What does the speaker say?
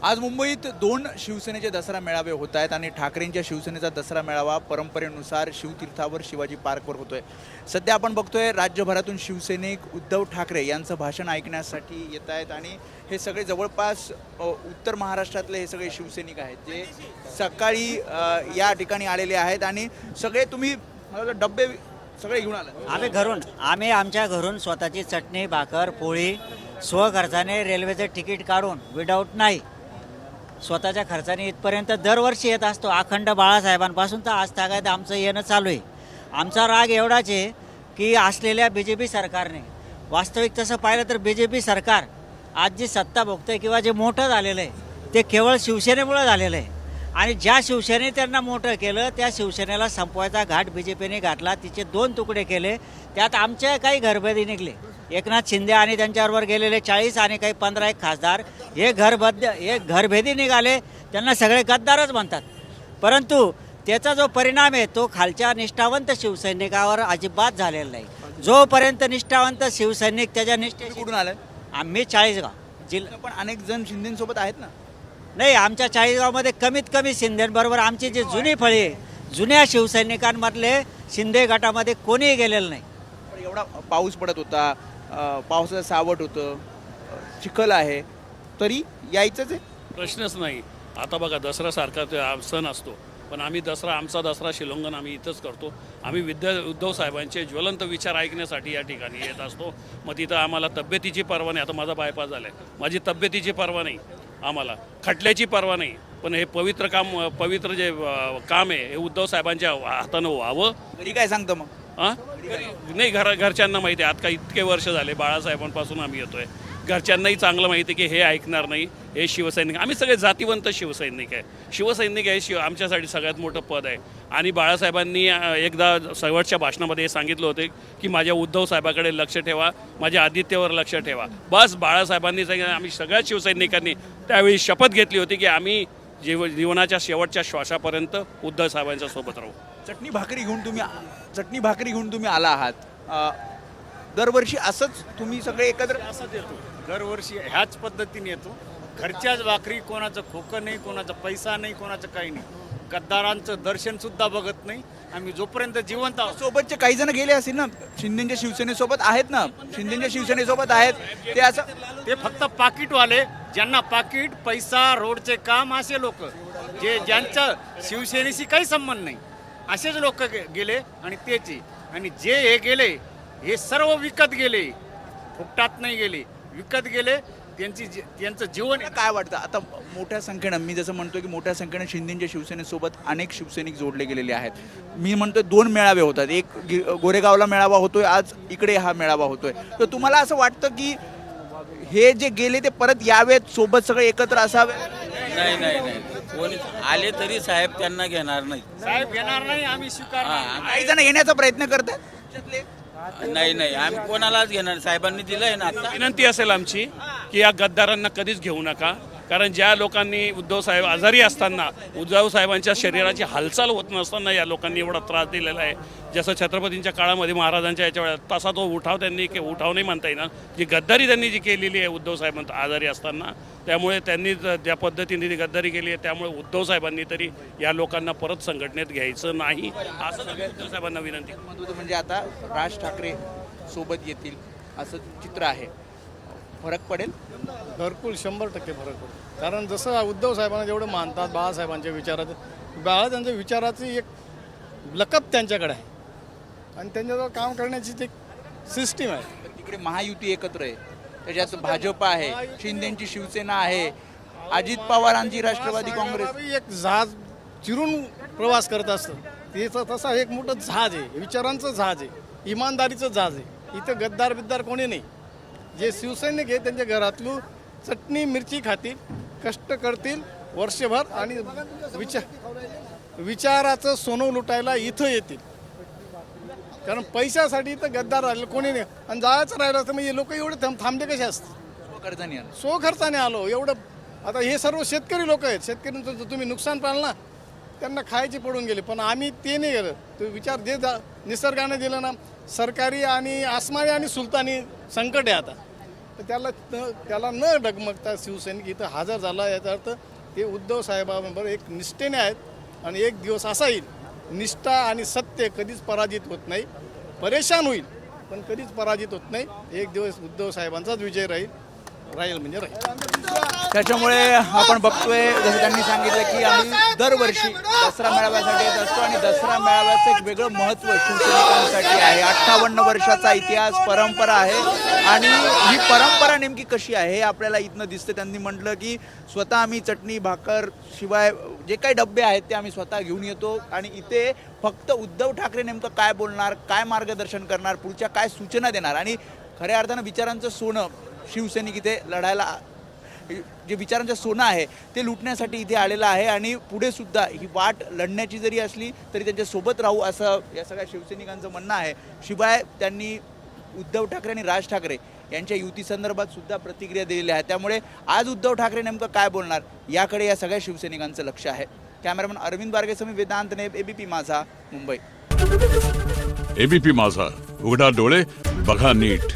आज मुंबईत दोन शिवसेनेचे दसरा मेळावे होत आहेत आणि ठाकरेंच्या शिवसेनेचा दसरा मेळावा परंपरेनुसार शिवतीर्थावर शिवाजी पार्कवर होतोय. सध्या आपण बघतोय राज्यभरातून शिवसैनिक उद्धव ठाकरे यांचं भाषण ऐकण्यासाठी येत आहेत आणि हे सगळे जवळपास उत्तर महाराष्ट्रातले हे सगळे शिवसैनिक आहेत जे सकाळी या ठिकाणी आलेले आहेत आणि सगळे तुम्ही मला वाटतं डब्बे सगळे घेऊन आले. आम्ही आमच्या घरून स्वतःची चटणी भाकर पोळी स्वखर्चाने रेल्वेचं तिकीट काढून विदाऊट नाही स्वतःच्या खर्चाने इथपर्यंत दरवर्षी येत असतो. अखंड बाळासाहेबांपासून तर आज तागायत आमचं येणं चालू आहे. आमचा राग एवढाच आहे की असलेल्या BJP सरकारने वास्तविक तसं पाहिलं तर BJP सरकार आज जी सत्ता भोगतंय किंवा जे मोठं झालेलं आहे ते केवळ शिवसेनेमुळं झालेलं आहे आणि ज्या शिवसेने त्यांना मोठं केलं त्या शिवसेनेला संपवायचा घाट BJPने घातला. तिचे 2 तुकडे केले. त्यात आमचे काही घरभेदी निघले. एकनाथ शिंदे आणि त्यांच्याबरोबर गेलेले 40 आणि काही 15 एक खासदार हे घरभेदी निघाले. त्यांना सगळे गद्दारच म्हणतात. परंतु त्याचा जो परिणाम आहे तो खालच्या निष्ठावंत शिवसैनिकावर अजिबात झालेला नाही. जोपर्यंत निष्ठावंत शिवसैनिक त्याच्या निष्ठेशी कुठून आलाय? आम्ही 40गाव जिल्हा. पण अनेक जण शिंदेसोबत आहेत ना. नाही, आमच्या 40गावमध्ये कमीत कमी शिंदेबरोबर आमची जी जुनी फळी आहे जुन्या शिवसैनिकांमधले शिंदे गटामध्ये कोणीही गेलेलं नाही. पण एवढा पाऊस पडत होता, पावसाचं सावट होतं, चिखल आहे, तरी यायचंच आहे. प्रश्नच नाही. आता बघा दसऱ्यासारखा सण असतो पण आम्ही आमचा दसरा शिलोंगण आम्ही इथंच करतो. आम्ही उद्धव साहेबांचे ज्वलंत विचार ऐकण्यासाठी या ठिकाणी येत असतो. मग तिथं आम्हाला तब्येतीची पर्वा नाही. आता माझा बायपास झाला आहे, माझी तब्येतीची पर्वा नाही, आम्हाला खटल्याची पर्वा नाही. पण हे पवित्र जे काम आहे हे उद्धव साहेबांच्या हातानं व्हावं. घरी काय सांगतं मग? नाही, घरच्यांना माहिती आहे. आता इतके वर्ष झाले बाळासाहेबांपासून आम्ही येतोय. घरच्यांनाही चांगलं माहिती आहे की हे ऐकणार नाही. हे शिवसैनिक आम्ही सगळे जातीवंत शिवसैनिक आहे. शिवसैनिक हे आमच्यासाठी सगळ्यात मोठं पद आहे. आणि बाळासाहेबांनी एकदा शेवटच्या भाषणामध्ये हे सांगितलं होते की माझ्या उद्धव साहेबाकडे लक्ष ठेवा, माझ्या आदित्यवर लक्ष ठेवा. बस बाळासाहेबांनी सांगितलं. आम्ही सगळ्या शिवसैनिकांनी त्यावेळी शपथ घेतली होती की आम्ही जीवनाच्या शेवटच्या श्वासापर्यंत उद्धव साहेबांच्या सोबत राहू. चटणी भाकरी घेऊन तुम्ही आला आहात. दरवर्षी असंच तुम्ही सगळे एकत्र असंच येतो. दरवर्षी ह्याच पद्धतीने येतो. घरच्याच भाकरी, कोणाचं खोकं नाही, कोणाचा पैसा नाही, कोणाचं काही नाही. गद्दारांचं दर्शन सुद्धा बघत नाही आम्ही जोपर्यंत जिवंत आहोत. सोबतचे काही जण गेले असतील ना, शिंदेच्या शिवसेनेसोबत आहेत ना, शिंदेच्या शिवसेनेसोबत आहेत ते. असं ते फक्त पाकिटवाले, ज्यांना पाकिट, पैसा, रोडचे काम असे लोक, ज्यांचा शिवसेनेशी काही संबंध नाही असेच लोक गेले. आणि तेच आणि जे हे गेले हे सर्व विकत गेले, फुकटात नाही गेले, विकत गेले. त्यांचं जीवन काय वाटतं आता मोठ्या संख्येनं, मी जसं म्हणतो की मोठ्या संख्येनं शिंदेच्या शिवसेनेसोबत अनेक शिवसैनिक जोडले गेलेले आहेत. मी म्हणतोय 2 मेळावे होतात. एक गोरेगावला मेळावा होतोय, आज इकडे हा मेळावा होतोय. तर तुम्हाला असं वाटतं की हे जे गेले ते परत यावेत, सोबत सगळे एकत्र असावे? नाही, कोणी आले तरी साहेब त्यांना घेणार नाही. साहेब घेणार नाही, आम्ही स्वीकारणार. काही जण येण्याचा प्रयत्न करतात. नाही, आम्ही कोणालाच घेणार. साहेबांनी दिलंय ना. आता विनंती असेल आमची की या गद्दारांना कधीच घेऊ नका. कारण ज्या लोकांनी उद्धव साहेब आजारी असताना, उद्धव साहेबांच्या शरीराची हालचाल होत नसताना या लोकांनी एवढा त्रास दिलेला आहे. जसं छत्रपतींच्या काळामध्ये महाराजांच्या याच्या वेळेला तसा तो उठाव नाही म्हणता येणार. जी गद्दारी त्यांनी जी केलेली आहे उद्धव साहेबांना आजारी असताना, त्यामुळे त्यांनी ज्या पद्धतीने ती गद्दारी केली आहे त्यामुळे उद्धव साहेबांनी तरी या लोकांना परत संघटनेत घ्यायचं नाही असं उद्धव साहेबांना विनंती. म्हणजे आता राज ठाकरे सोबत येतील असं चित्र आहे. फरक पडेल भरपूर 100% फरक पडतो. कारण जसं उद्धव साहेबांना जेवढं मानतात बाळासाहेबांच्या विचारात, त्यांच्या विचाराची एक लकब त्यांच्याकडे आहे आणि त्यांच्याजवळ काम करण्याची एक सिस्टीम आहे. तिकडे महायुती एकत्र आहे, त्याच्यात भाजप आहे, शिंदेची शिवसेना आहे, अजित पवारांची राष्ट्रवादी काँग्रेस. एक जहाज चिरून प्रवास करत असतं. त्याचं तसा एक मोठं जहाज आहे, विचारांचं जहाज आहे, इमानदारीचं जहाज आहे. इथं गद्दार बिद्दार कोणी नाही. जे शिवसैनिक आहे त्यांच्या घरातली चटणी मिरची खातील, कष्ट करतील वर्षभर आणि विचाराचं सोनं लुटायला इथं येतील. कारण पैशासाठी इथं गद्दार राहिलं कोणी नाही. आणि जायचं राहिलं तर मग हे लोक एवढे थांबले कसे असतात? स्वखर्चाने आलो एवढं. आता हे सर्व शेतकरी लोक आहेत. शेतकऱ्यांचं तुम्ही नुकसान पाहिलं ना, त्यांना खायचे पडून गेले. पण आम्ही ते नाही केलं. तो विचार जे निसर्गाने दिलं ना, सरकारी आणि आसमानी आणि सुलतानी संकट आहे आता. तर त्याला न डगमगता शिवसैनिक इथं हजर झाला. याचा अर्थ ते उद्धव साहेबांबरोबर एक निष्ठेने आहेत आणि एक दिवस असा येईल निष्ठा आणि सत्य कधीच पराजित होत नाही. परेशान होईल पण कधीच पराजित होत नाही. एक दिवस उद्धव साहेबांचाच विजय राहील म्हणजे राहील. त्याच्यामुळे आपण बघतोय जसं त्यांनी सांगितलं की आम्ही दरवर्षी दसरा मेळाव्यासाठी येत असतो आणि दसरा मेळाव्याचं एक वेगळं महत्त्व शिवसैनिकांसाठी आहे. 58 वर्षाचा इतिहास परंपरा आहे आणि ही परंपरा नेमकी कशी आहे हे आपल्याला इथनं दिसतं. त्यांनी म्हटलं की स्वतः आम्ही चटणी भाकर शिवाय जे काही डबे आहेत ते आम्ही स्वतः घेऊन येतो आणि इथे फक्त उद्धव ठाकरे नेमकं काय बोलणार, काय मार्गदर्शन करणार, पुढच्या काय सूचना देणार आणि खऱ्या अर्थानं विचारांचं सोनं शिवसैनिक इथे लढायला जे विचारांचं सोनं आहे ते लुटण्यासाठी इथे आलेलं आहे आणि पुढे सुद्धा ही वाट लढण्याची जरी असली तरी त्यांच्यासोबत राहू असं या सगळ्या शिवसैनिकांचं म्हणणं आहे. शिवाय त्यांनी उद्धव ठाकरे आणि राज ठाकरे यांच्या युतीसंदर्भात सुद्धा प्रतिक्रिया दिलेल्या आहेत. त्यामुळे आज उद्धव ठाकरे नेमकं काय बोलणार याकडे या सगळ्या शिवसैनिकांचं लक्ष आहे. कॅमेरामन अरविंद बारगेसह वेदांत नेब, एबीपी माझा, मुंबई. एबीपी माझा, उघडा डोळे बघा नीट.